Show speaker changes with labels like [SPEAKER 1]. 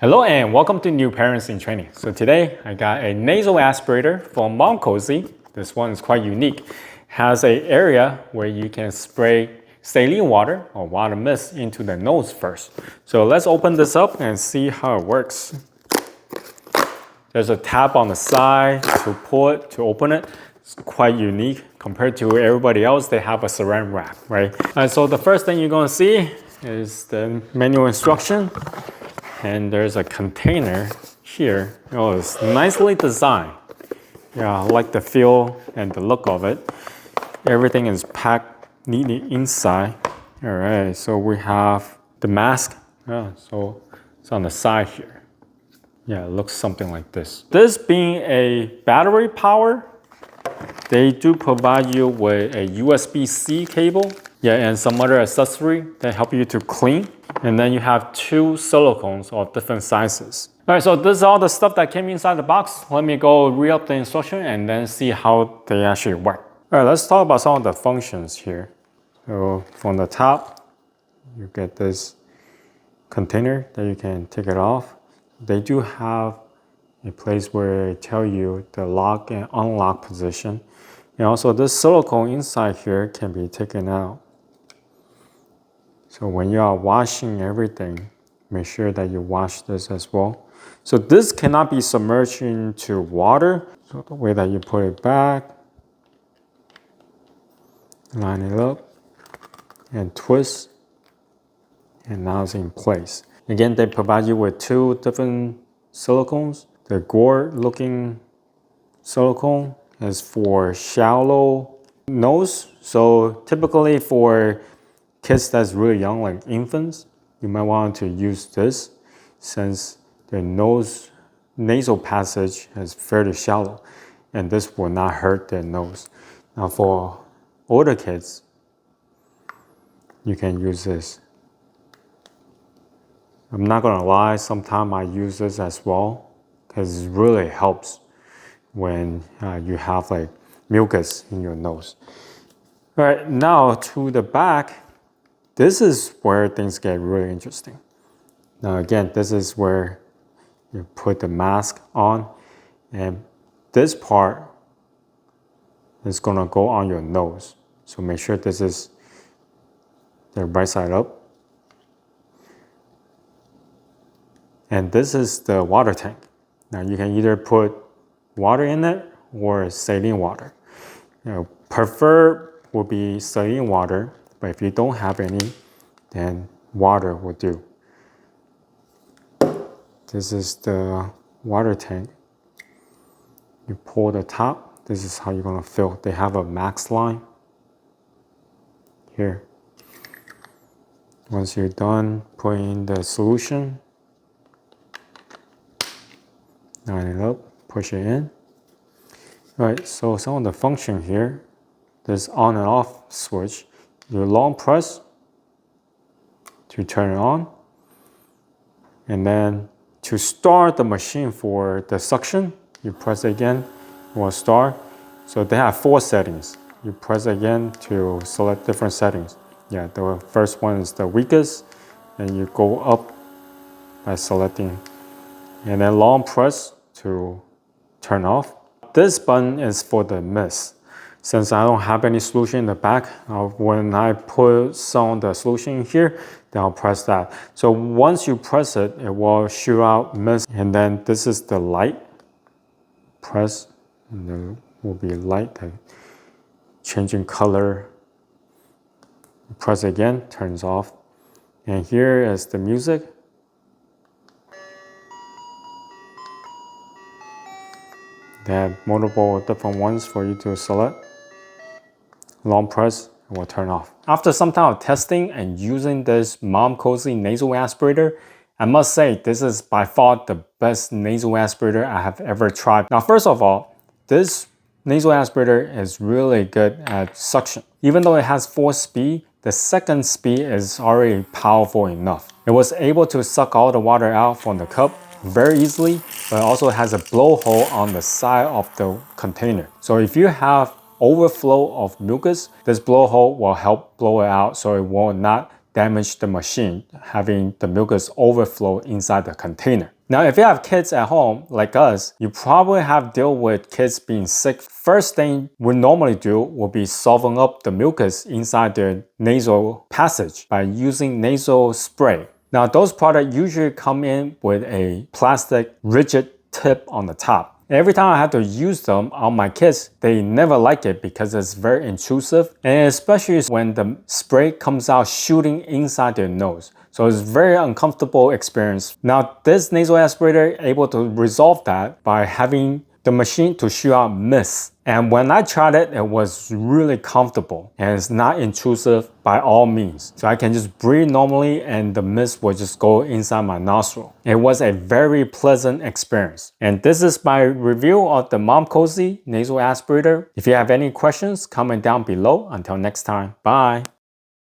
[SPEAKER 1] Hello and welcome to New Parents in Training. So today I got a nasal aspirator from Mom Cozy. This one is quite unique. Has an area where you can spray saline water or water mist into the nose first. So let's open this up and see how it works. There's a tab on the side to pull it, to open it. It's quite unique compared to everybody else. They have a saran wrap, right? So the first thing you're gonna see is the manual instruction. And there's a container here. Oh, it's nicely designed. Yeah, I like the feel and the look of it. Everything is packed neatly inside. All right, so we have the mask. Yeah, so it's on the side here. Yeah, it looks something like this. This being a battery power, they do provide you with a USB-C cable. Yeah, and some other accessory that help you to clean. And then you have two silicones of different sizes. All right, so this is all the stuff that came inside the box. Let me go read up the instruction and then see how they actually work. All right, let's talk about some of the functions here. So from the top, you get this container that you can take it off. They do have a place where they tell you the lock and unlock position. And also this silicone inside here can be taken out. So when you are washing everything, make sure that you wash this as well. So this cannot be submerged into water. So the way that you put it back, line it up, and twist, and now it's in place. Again, they provide you with two different silicones. The gourd looking silicone is for shallow nose. So typically for kids that's really young, like infants, you might want to use this since their nasal passage is fairly shallow, and this will not hurt their nose. Now for older kids, you can use this. I'm not gonna lie, sometimes I use this as well because it really helps when you have like mucus in your nose. All right, now to the back. This is where things get really interesting. Now again, this is where you put the mask on, and this part is gonna go on your nose. So make sure this is the right side up. And this is the water tank. Now you can either put water in it or saline water. Preferred would be saline water, but if you don't have any, then water will do. This is the water tank. You pull the top, this is how you're gonna fill. They have a max line here. Once you're done putting the solution, line it up, push it in. All right, so some of the function here, this on and off switch. You long press to turn it on, and then to start the machine for the suction, you press again, it will start. So they have 4 settings. You press again to select different settings. Yeah, the first one is the weakest, and you go up by selecting, and then long press to turn off. This button is for the mist. Since I don't have any solution in the back, when I put some of the solution in here, then I'll press that. So once you press it, it will shoot out mist. And then this is the light. Press, and there will be light that changing color. Press again, turns off. And here is the music. They have multiple different ones for you to select. Long press, it will turn off. After some time of testing and using this Mom Cozy nasal aspirator, I must say this is by far the best nasal aspirator I have ever tried. Now, first of all, this nasal aspirator is really good at suction. Even though it has 4 speed, the second speed is already powerful enough. It was able to suck all the water out from the cup very easily, but also has a blowhole on the side of the container. So if you have overflow of mucus, this blowhole will help blow it out so it will not damage the machine, having the mucus overflow inside the container. Now, if you have kids at home, like us, you probably have dealt with kids being sick. First thing we normally do will be soften up the mucus inside their nasal passage by using nasal spray. Now, those products usually come in with a plastic rigid tip on the top. Every time I have to use them on my kids, they never like it because it's very intrusive, and especially when the spray comes out shooting inside their nose. So it's a very uncomfortable experience. Now, this nasal aspirator is able to resolve that by having the machine to shoot out mist. And when I tried it, it was really comfortable and it's not intrusive by all means. So I can just breathe normally and the mist will just go inside my nostril. It was a very pleasant experience. And this is my review of the Mom Cozy nasal aspirator. If you have any questions, comment down below. Until next time, bye.